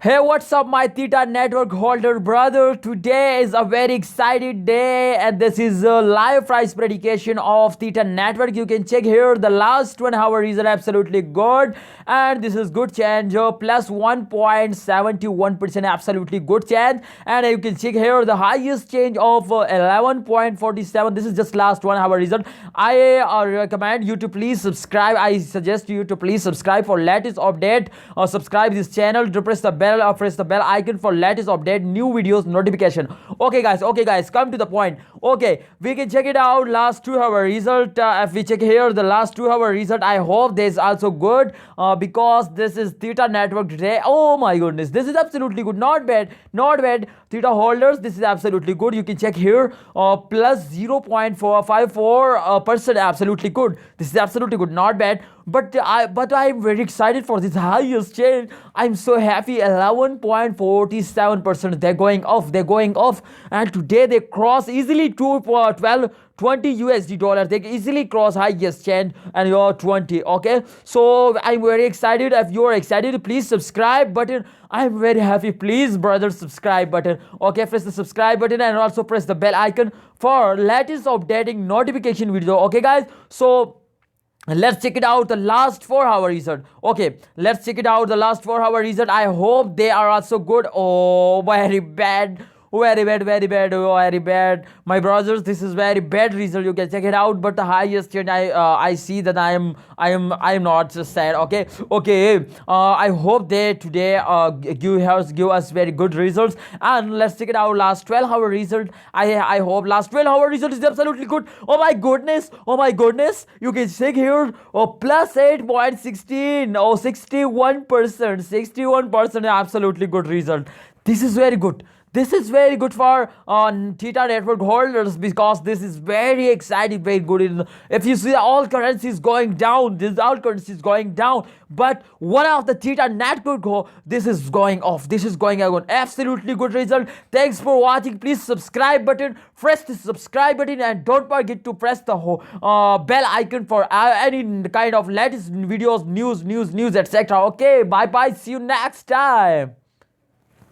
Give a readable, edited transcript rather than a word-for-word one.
Hey, what's up, my Theta network holder brother? Today is a very excited day, and this is a live price predication of Theta network. You can check here the last 1 hour is absolutely good, and this is good change, plus 1.71% absolutely good change. And you can check here the highest change of 11.47. This is just last 1 hour result. I recommend you to please subscribe. I suggest you to please subscribe for latest update, or subscribe this channel to press the bell, or press the bell icon for latest update, new videos notification. Okay guys, come to the point. Okay, we can check it out last 2 hour result. If we check here the last 2 hour result, I hope this is also good, because this is Theta network today. Oh my goodness, this is absolutely good. Not bad, not bad. Theta holders, this is absolutely good. You can check here, plus 0.454 percent, absolutely good. This is absolutely good, not bad. But I'm very excited for this highest change. I'm so happy. 11.47%. They're going off, and today they cross easily to 1220 USD dollar. They easily cross highest change, and you're 20. Okay, so I'm very excited. If you're excited, please subscribe button. I'm very happy. Please, brother, subscribe button. Okay, press the subscribe button and also press the bell icon for latest updating notification video. Okay, guys. So let's check it out the last 4 hour result. Okay, let's check it out the last 4 hour result. I hope they are also good. Oh, very bad, very bad, very bad, oh, very bad, my brothers. This is very bad result. You can check it out. But the highest change, I see that I am not sad. Okay. I hope they today give us very good results. And let's check it out last 12 hour result. I hope last 12 hour result is absolutely good. Oh my goodness, you can check here, plus 8.16, 61%, absolutely good result. This is very good. This is very good for Theta network holders, because this is very exciting, very good. If you see all currencies going down, but one of the Theta network this is going off. This is going on. Absolutely good result. Thanks for watching. Please subscribe button. Press the subscribe button, and don't forget to press the bell icon for any kind of latest videos, news, etc. Okay, bye. See you next time.